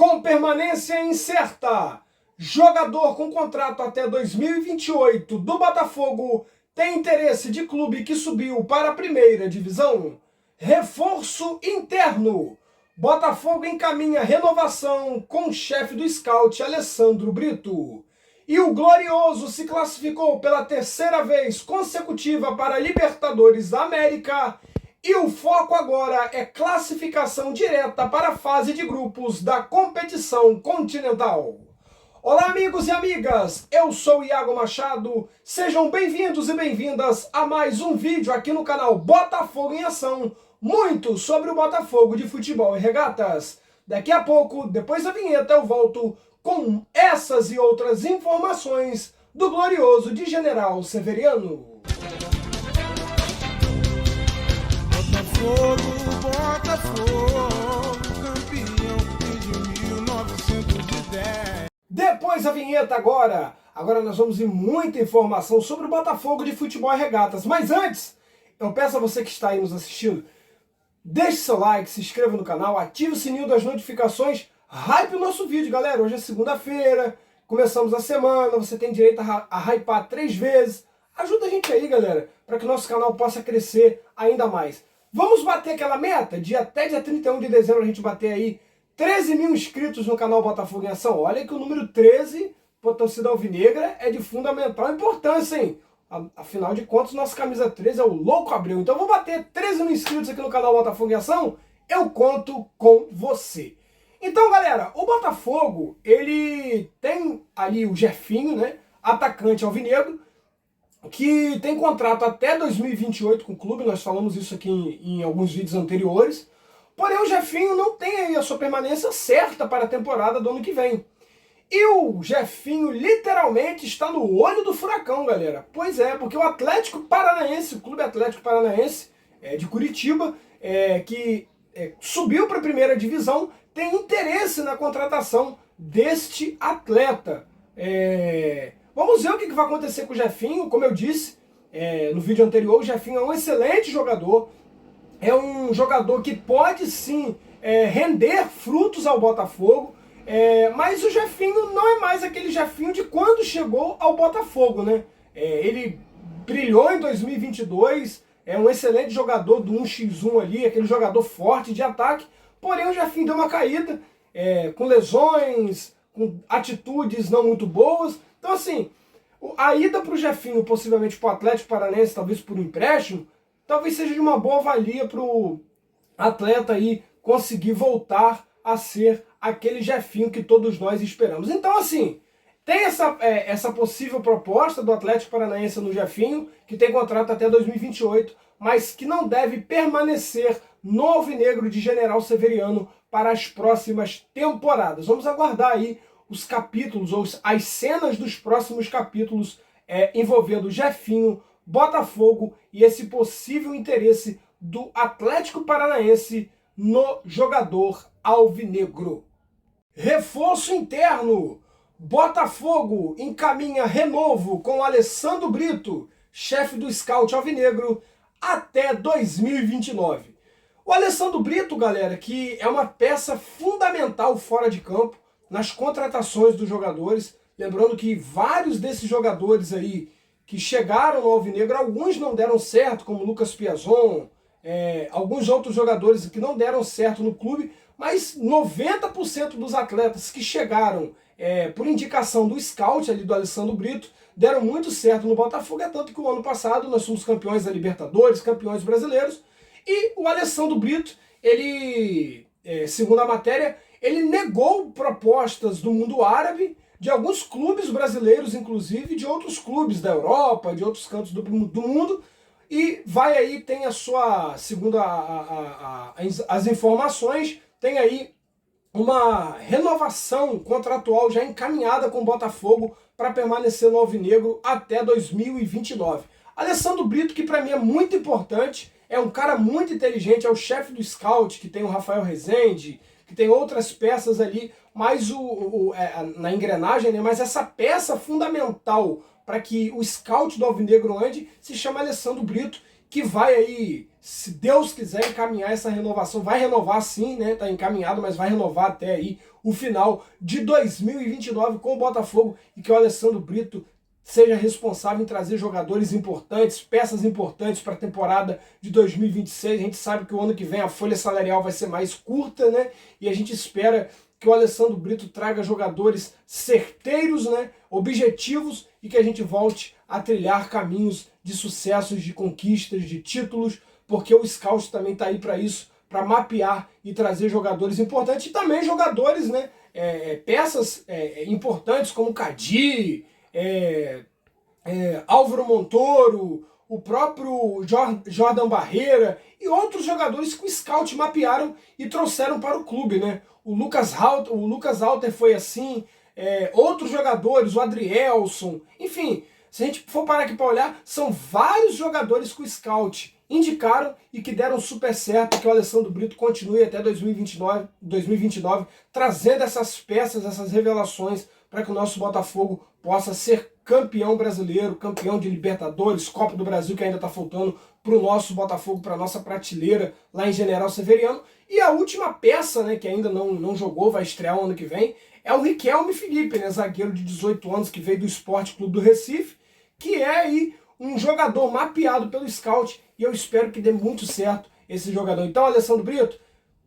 Com permanência incerta, jogador com contrato até 2028 do Botafogo tem interesse de clube que subiu para a primeira divisão. Reforço interno. Botafogo encaminha renovação com o chefe do scout Alessandro Brito. E o Glorioso se classificou pela terceira vez consecutiva para a Libertadores da América. E o foco agora é classificação direta para a fase de grupos da competição continental. Olá, amigos e amigas, eu sou o Iago Machado, sejam bem-vindos e bem-vindas a mais um vídeo aqui no canal Botafogo em Ação, muito sobre o Botafogo de Futebol e Regatas. Daqui a pouco, depois da vinheta, eu volto com essas e outras informações do Glorioso de General Severiano. Botafogo, campeão desde 1910. Depois da vinheta agora nós vamos em muita informação sobre o Botafogo de Futebol e Regatas. Mas antes, eu peço a você que está aí nos assistindo, deixe seu like, se inscreva no canal, ative o sininho das notificações, hype o nosso vídeo, galera. Hoje é segunda-feira, começamos a semana, você tem direito a hypar 3 vezes. Ajuda a gente aí, galera, para que o nosso canal possa crescer ainda mais. Vamos bater aquela meta? Até dia 31 de dezembro a gente bater aí 13 mil inscritos no canal Botafogo em Ação. Olha que o número 13, para a torcida alvinegra, é de fundamental importância, hein? Afinal de contas, nossa camisa 13 é o Louco Abreu. Então vou bater 13 mil inscritos aqui no canal Botafogo em Ação. Eu conto com você. Então, galera, o Botafogo, ele tem ali o Jefinho, né? Atacante alvinegro, que tem contrato até 2028 com o clube. Nós falamos isso aqui em alguns vídeos anteriores. Porém, o Jefinho não tem aí a sua permanência certa para a temporada do ano que vem. E o Jefinho literalmente está no olho do furacão, galera. Pois é, porque o Atlético Paranaense, o Clube Atlético Paranaense de Curitiba, que subiu para a primeira divisão, tem interesse na contratação deste atleta. Vamos ver o que vai acontecer com o Jefinho. Como eu disse no vídeo anterior, o Jefinho é um excelente jogador. É um jogador que pode sim render frutos ao Botafogo, mas o Jefinho não é mais aquele Jefinho de quando chegou ao Botafogo, né? Ele brilhou em 2022, é um excelente jogador do 1x1 ali, aquele jogador forte de ataque, porém o Jefinho deu uma caída, com lesões, com atitudes não muito boas. Então assim, a ida para o Jefinho, possivelmente para o Atlético Paranaense, talvez por um empréstimo, talvez seja de uma boa valia para o atleta aí conseguir voltar a ser aquele Jefinho que todos nós esperamos. Então assim, tem essa possível proposta do Atlético Paranaense no Jefinho, que tem contrato até 2028, mas que não deve permanecer no alvinegro de General Severiano para as próximas temporadas. Vamos aguardar aí os capítulos, ou as cenas dos próximos capítulos envolvendo Jefinho, Botafogo e esse possível interesse do Atlético Paranaense no jogador alvinegro. Reforço interno. Botafogo encaminha renovo com Alessandro Brito, chefe do scout alvinegro, até 2029. O Alessandro Brito, galera, que é uma peça fundamental fora de campo nas contratações dos jogadores. Lembrando que vários desses jogadores aí que chegaram no alvinegro, alguns não deram certo, como Lucas Piazon, alguns outros jogadores que não deram certo no clube, mas 90% dos atletas que chegaram por indicação do scout ali do Alessandro Brito deram muito certo no Botafogo. É tanto que o ano passado nós fomos campeões da Libertadores, campeões brasileiros, e o Alessandro Brito, ele, segundo a matéria, ele negou propostas do mundo árabe, de alguns clubes brasileiros, inclusive, de outros clubes da Europa, de outros cantos do mundo, e vai aí, tem a sua, segundo as informações, tem aí uma renovação contratual já encaminhada com o Botafogo para permanecer no alvinegro até 2029. Alessandro Brito, que para mim é muito importante, é um cara muito inteligente, é o chefe do scout, que tem o Rafael Rezende, que tem outras peças ali, mas na engrenagem, né? Mas essa peça fundamental para que o scout do alvinegro ande se chama Alessandro Brito, que vai aí, se Deus quiser, encaminhar essa renovação. Vai renovar sim, né? Tá encaminhado, mas vai renovar até aí o final de 2029 com o Botafogo e que o Alessandro Brito seja responsável em trazer jogadores importantes, peças importantes para a temporada de 2026. A gente sabe que o ano que vem a folha salarial vai ser mais curta, né? E a gente espera que o Alessandro Brito traga jogadores certeiros, né? Objetivos, e que a gente volte a trilhar caminhos de sucessos, de conquistas, de títulos, porque o Scout também está aí para isso, para mapear e trazer jogadores importantes, e também jogadores, né? Peças importantes como Cadi, Álvaro Montoro, o próprio Jordan Barreira e outros jogadores que o Scout mapearam e trouxeram para o clube, né? O Lucas Halter foi assim, outros jogadores, o Adrielson, enfim, se a gente for parar aqui para olhar, são vários jogadores que o Scout indicaram e que deram super certo, que o Alessandro Brito continue até 2029 trazendo essas peças, essas revelações, para que o nosso Botafogo possa ser campeão brasileiro, campeão de Libertadores, Copa do Brasil, que ainda está faltando para o nosso Botafogo, para a nossa prateleira lá em General Severiano. E a última peça, né, que ainda não jogou, vai estrear o ano que vem, é o Riquelme Felipe, né, zagueiro de 18 anos que veio do Esporte Clube do Recife, que é aí um jogador mapeado pelo Scout, e eu espero que dê muito certo esse jogador. Então, Alessandro Brito,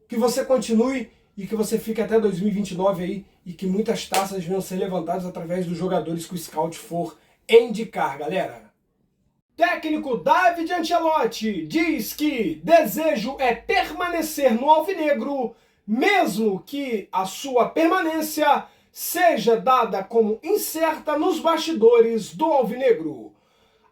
que você continue e que você fique até 2029 aí, e que muitas taças venham ser levantadas através dos jogadores que o Scout for indicar, galera. Técnico David Ancelotti diz que desejo é permanecer no alvinegro, mesmo que a sua permanência seja dada como incerta nos bastidores do alvinegro.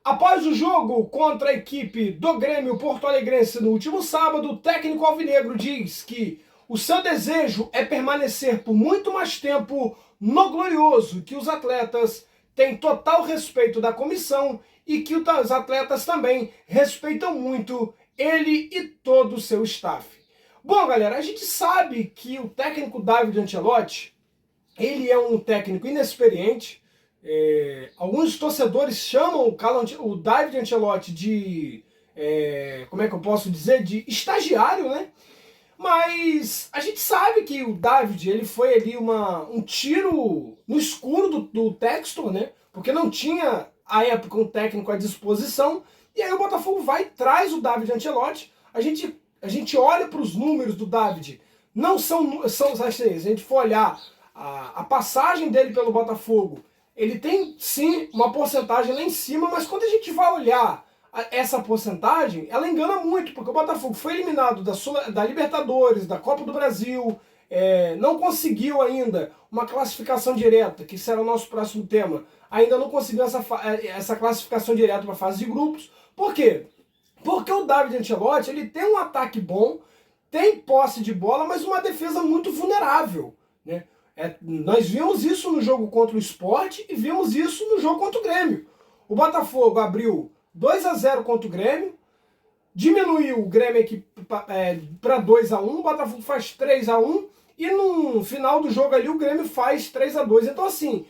Após o jogo contra a equipe do Grêmio porto-alegrense no último sábado, o técnico alvinegro diz que o seu desejo é permanecer por muito mais tempo no Glorioso, que os atletas têm total respeito da comissão e que os atletas também respeitam muito ele e todo o seu staff. Bom, galera, a gente sabe que o técnico David Ancelotti, ele é um técnico inexperiente. Alguns torcedores chamam o David Ancelotti de, como é que eu posso dizer, de estagiário, né? Mas a gente sabe que o David, ele foi ali um tiro no escuro do Textor, né? Porque não tinha, à época, um técnico à disposição. E aí o Botafogo vai e traz o David Ancelotti. A gente olha para os números do David. Não são assim, se a gente for olhar a passagem dele pelo Botafogo, ele tem, sim, uma porcentagem lá em cima, mas quando a gente vai olhar essa porcentagem, ela engana muito, porque o Botafogo foi eliminado da Libertadores, da Copa do Brasil, não conseguiu ainda uma classificação direta, que será o nosso próximo tema, ainda não conseguiu essa classificação direta para a fase de grupos. Por quê? Porque o David Ancelotti, ele tem um ataque bom, tem posse de bola, mas uma defesa muito vulnerável, né? Nós vimos isso no jogo contra o Sport e vimos isso no jogo contra o Grêmio. O Botafogo abriu 2-0 contra o Grêmio, diminuiu o Grêmio aqui para 2-1, o Botafogo faz 3-1 e no final do jogo ali o Grêmio faz 3-2. Então assim,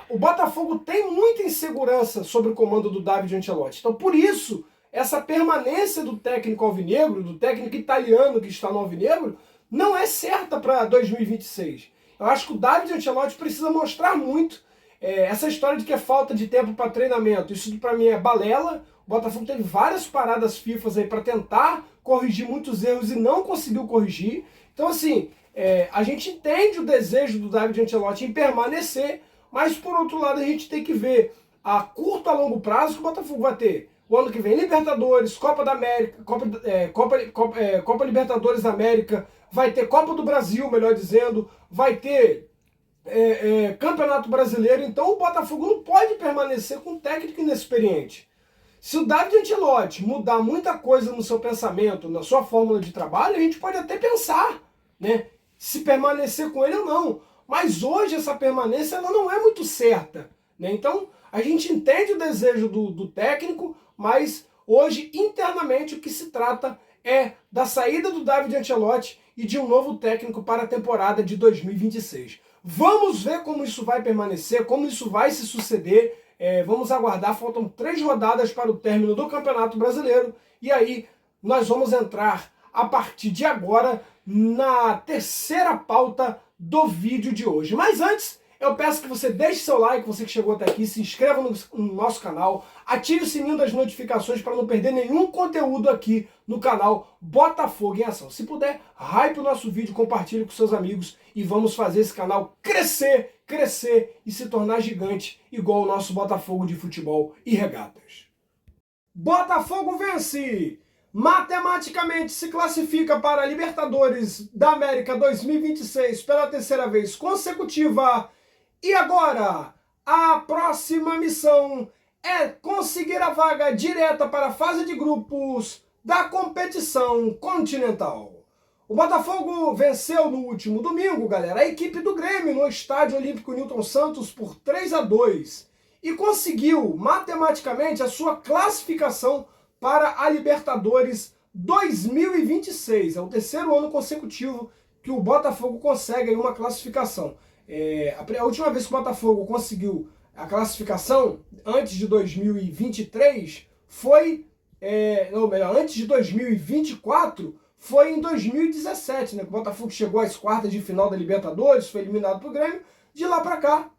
o Botafogo tem muita insegurança sobre o comando do David Ancelotti. Então por isso, essa permanência do técnico alvinegro, do técnico italiano que está no alvinegro, não é certa para 2026. Eu acho que o David Ancelotti precisa mostrar muito. Essa história de que é falta de tempo para treinamento, isso para mim é balela. O Botafogo teve várias paradas FIFA aí para tentar corrigir muitos erros e não conseguiu corrigir. Então assim, a gente entende o desejo do David Ancelotti em permanecer, mas por outro lado a gente tem que ver a curto a longo prazo que o Botafogo vai ter o ano que vem Libertadores, Copa da América, Copa Libertadores da América, vai ter Copa do Brasil, melhor dizendo, vai ter Campeonato Brasileiro. Então o Botafogo não pode permanecer com um técnico inexperiente. Se o David Ancelotti mudar muita coisa no seu pensamento, na sua fórmula de trabalho, a gente pode até pensar, né, se permanecer com ele ou não. Mas hoje essa permanência ela não é muito certa, né? Então a gente entende o desejo do técnico, mas hoje internamente o que se trata é da saída do David Ancelotti e de um novo técnico para a temporada de 2026. Vamos ver como isso vai permanecer, como isso vai se suceder. Vamos aguardar, faltam 3 rodadas para o término do Campeonato Brasileiro e aí nós vamos entrar a partir de agora na terceira pauta do vídeo de hoje. Mas antes, eu peço que você deixe seu like, você que chegou até aqui, se inscreva no nosso canal, ative o sininho das notificações para não perder nenhum conteúdo aqui no canal Botafogo em Ação. Se puder, hype o nosso vídeo, compartilhe com seus amigos e vamos fazer esse canal crescer e se tornar gigante, igual o nosso Botafogo de Futebol e Regatas. Botafogo vence! Matematicamente se classifica para a Libertadores da América 2026 pela terceira vez consecutiva. E agora, a próxima missão é conseguir a vaga direta para a fase de grupos da competição continental. O Botafogo venceu no último domingo, galera, a equipe do Grêmio no Estádio Olímpico Newton Santos por 3-2 e conseguiu matematicamente a sua classificação para a Libertadores 2026. É o terceiro ano consecutivo que o Botafogo consegue uma classificação. A última vez que o Botafogo conseguiu a classificação, antes de 2023, foi... antes de 2024, foi em 2017, né? Que o Botafogo chegou às quartas de final da Libertadores, foi eliminado pro Grêmio. De lá para cá,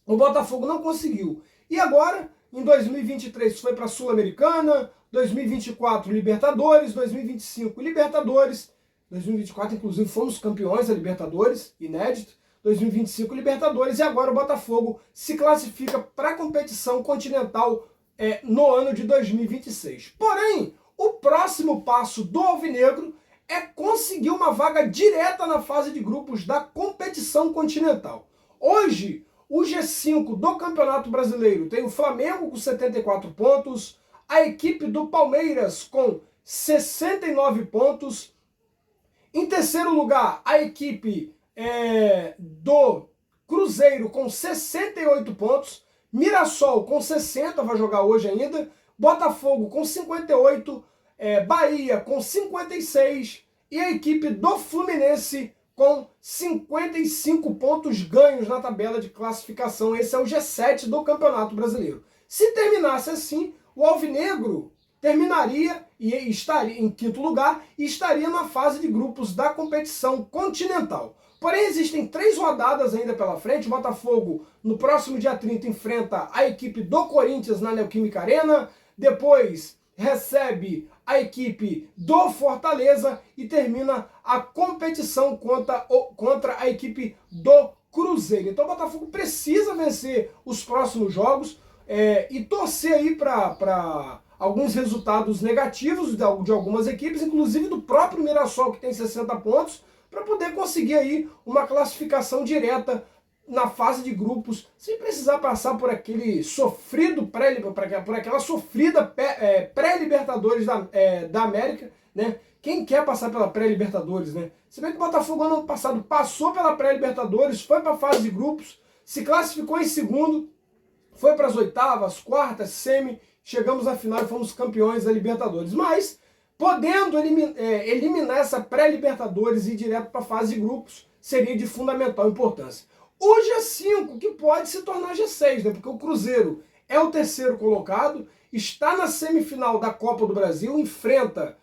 o Botafogo não conseguiu. E agora, em 2023, foi para a Sul-Americana, 2024 Libertadores, 2025 Libertadores, 2024 inclusive fomos campeões da Libertadores, inédito, 2025 Libertadores, e agora o Botafogo se classifica para a competição continental no ano de 2026. Porém, o próximo passo do Alvinegro é conseguir uma vaga direta na fase de grupos da competição continental. Hoje, o G5 do Campeonato Brasileiro tem o Flamengo com 74 pontos, a equipe do Palmeiras com 69 pontos. Em terceiro lugar, a equipe do Cruzeiro com 68 pontos. Mirassol com 60, vai jogar hoje ainda. Botafogo com 58. Bahia com 56. E a equipe do Fluminense com 55 pontos ganhos na tabela de classificação. Esse é o G7 do Campeonato Brasileiro. Se terminasse assim, o Alvinegro terminaria e estaria em quinto lugar e estaria na fase de grupos da competição continental. Porém, existem 3 rodadas ainda pela frente. O Botafogo, no próximo dia 30, enfrenta a equipe do Corinthians na Neoquímica Arena. Depois recebe a equipe do Fortaleza e termina a competição contra a equipe do Cruzeiro. Então o Botafogo precisa vencer os próximos jogos e torcer aí para alguns resultados negativos de algumas equipes, inclusive do próprio Mirassol, que tem 60 pontos, para poder conseguir aí uma classificação direta na fase de grupos, sem precisar passar por aquele sofrido por aquela sofrida pré-Libertadores da América, né? Quem quer passar pela pré-Libertadores, né? Se bem que o Botafogo ano passado passou pela pré-Libertadores, foi para a fase de grupos, se classificou em segundo, foi para as oitavas, quartas, semi, chegamos à final e fomos campeões da Libertadores. Mas, podendo eliminar essa pré-Libertadores e ir direto para a fase de grupos, seria de fundamental importância. O G5, que pode se tornar G6, né? Porque o Cruzeiro é o terceiro colocado, está na semifinal da Copa do Brasil, enfrenta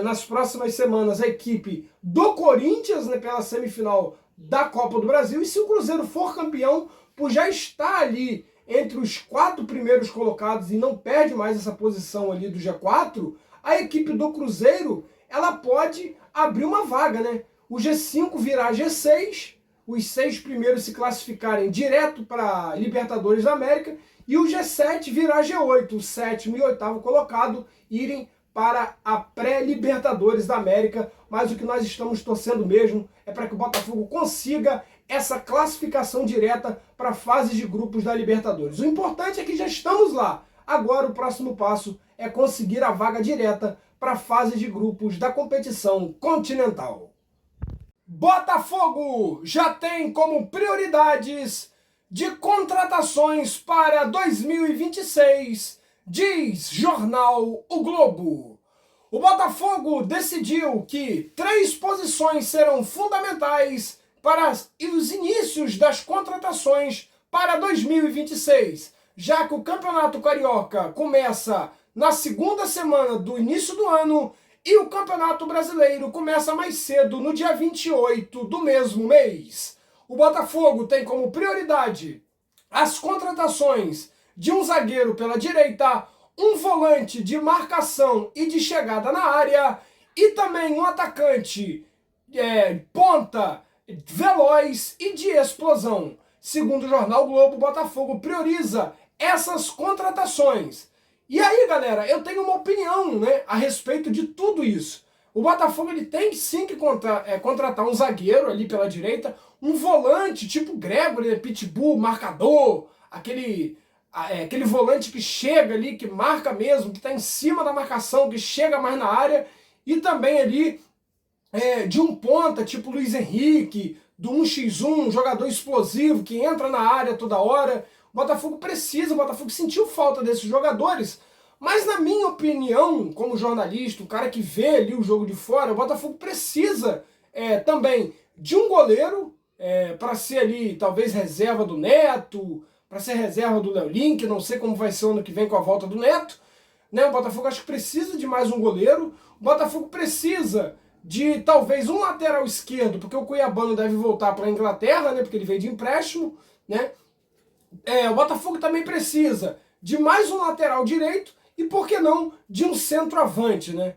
nas próximas semanas a equipe do Corinthians, né, pela semifinal da Copa do Brasil, e se o Cruzeiro for campeão, por já estar ali entre os 4 primeiros colocados e não perde mais essa posição ali do G4, a equipe do Cruzeiro, ela pode abrir uma vaga, né? O G5 virar G6, os 6 primeiros se classificarem direto para a Libertadores da América e o G7 virar G8, o 7º e 8º colocado irem para a pré-Libertadores da América. Mas o que nós estamos torcendo mesmo é para que o Botafogo consiga essa classificação direta para a fase de grupos da Libertadores. O importante é que já estamos lá. Agora o próximo passo é conseguir a vaga direta para a fase de grupos da competição continental. Botafogo já tem como prioridades de contratações para 2026, diz jornal O Globo. O Botafogo decidiu que 3 posições serão fundamentais para os inícios das contratações para 2026, já que o Campeonato Carioca começa na segunda semana do início do ano E o Campeonato Brasileiro começa mais cedo, no dia 28 do mesmo mês. O Botafogo tem como prioridade as contratações de um zagueiro pela direita, um volante de marcação e de chegada na área e também um atacante ponta, veloz e de explosão. Segundo o jornal Globo, o Botafogo prioriza essas contratações. E aí, galera, eu tenho uma opinião, né, a respeito de tudo isso. O Botafogo ele tem sim que contratar um zagueiro ali pela direita, um volante tipo Gregory, Pitbull, marcador, aquele volante que chega ali, que marca mesmo, que está em cima da marcação, que chega mais na área, e também ali de um ponta tipo Luiz Henrique, do 1x1, um jogador explosivo que entra na área toda hora. O Botafogo sentiu falta desses jogadores, mas na minha opinião, como jornalista, o cara que vê ali o jogo de fora, o Botafogo precisa também de um goleiro para ser ali talvez reserva do Neto, para ser reserva do Léo Link, não sei como vai ser o ano que vem com a volta do Neto. Né? O Botafogo acho que precisa de mais um goleiro, o Botafogo precisa de talvez um lateral esquerdo, porque o Cuiabano deve voltar para a Inglaterra, né, porque ele veio de empréstimo, né? O Botafogo também precisa de mais um lateral direito e, por que não, de um centroavante, né?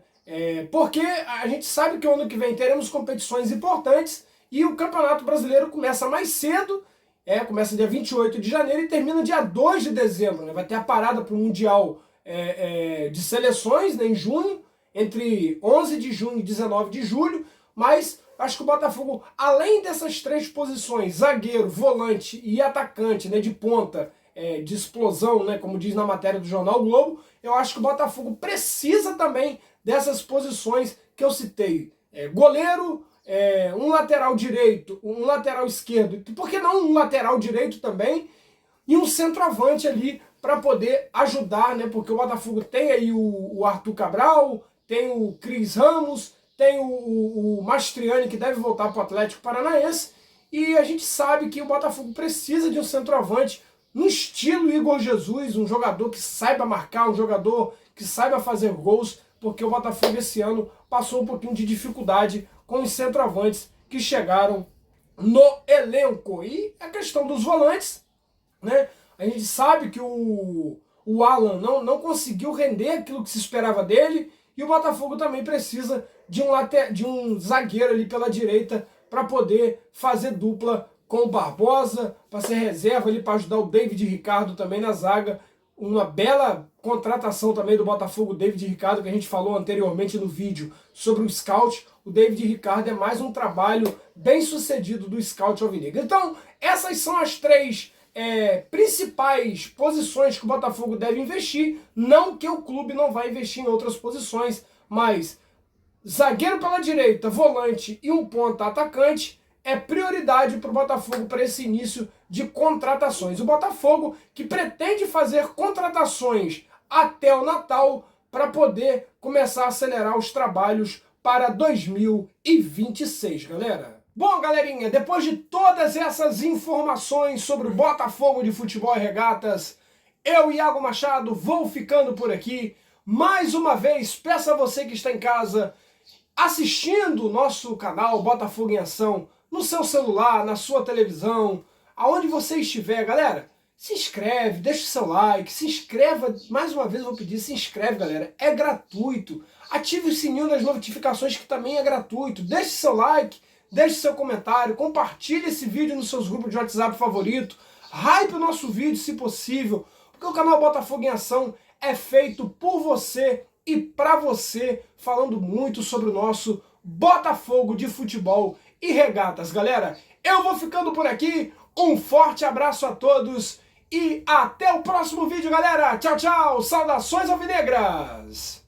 Porque a gente sabe que o ano que vem teremos competições importantes e o Campeonato Brasileiro começa mais cedo, começa dia 28 de janeiro e termina dia 2 de dezembro, né? Vai ter a parada para o Mundial de Seleções, né, em junho, entre 11 de junho e 19 de julho, mas acho que o Botafogo, além dessas três posições, zagueiro, volante e atacante, né, de ponta, de explosão, né, como diz na matéria do Jornal Globo, eu acho que o Botafogo precisa também dessas posições que eu citei. Goleiro, um lateral direito, um lateral esquerdo, por que não um lateral direito também, e um centroavante ali para poder ajudar, né, porque o Botafogo tem aí o Arthur Cabral, tem o Cris Ramos, tem o Mastriani, que deve voltar para o Atlético Paranaense, e a gente sabe que o Botafogo precisa de um centroavante no estilo Igor Jesus, um jogador que saiba marcar, um jogador que saiba fazer gols, porque o Botafogo esse ano passou um pouquinho de dificuldade com os centroavantes que chegaram no elenco. E a questão dos volantes, né? A gente sabe que o Alan não conseguiu render aquilo que se esperava dele, e o Botafogo também precisa de um zagueiro ali pela direita para poder fazer dupla com o Barbosa, para ser reserva ali para ajudar o David Ricardo também na zaga. Uma bela contratação também do Botafogo, o David Ricardo, que a gente falou anteriormente no vídeo sobre o scout. O David Ricardo é mais um trabalho bem sucedido do scout alvinegro. Então, essas são as três principais posições que o Botafogo deve investir. Não que o clube não vai investir em outras posições, mas zagueiro pela direita, volante e um ponta atacante é prioridade para o Botafogo para esse início de contratações. O Botafogo que pretende fazer contratações até o Natal para poder começar a acelerar os trabalhos para 2026, galera. Bom, galerinha, depois de todas essas informações sobre o Botafogo de Futebol e Regatas, eu, Iago Machado, vou ficando por aqui. Mais uma vez, peço a você que está em casa assistindo o nosso canal Botafogo em Ação, no seu celular, na sua televisão, aonde você estiver, galera, se inscreve, deixa o seu like, se inscreva, mais uma vez eu vou pedir, se inscreve, galera, é gratuito. Ative o sininho das notificações, que também é gratuito. Deixe seu like, deixe seu comentário, compartilhe esse vídeo nos seus grupos de WhatsApp favorito, hype o nosso vídeo se possível, porque o canal Botafogo em Ação é feito por você e para você, falando muito sobre o nosso Botafogo de Futebol e Regatas. Galera, eu vou ficando por aqui, um forte abraço a todos e até o próximo vídeo, galera. Tchau, tchau, saudações alvinegras!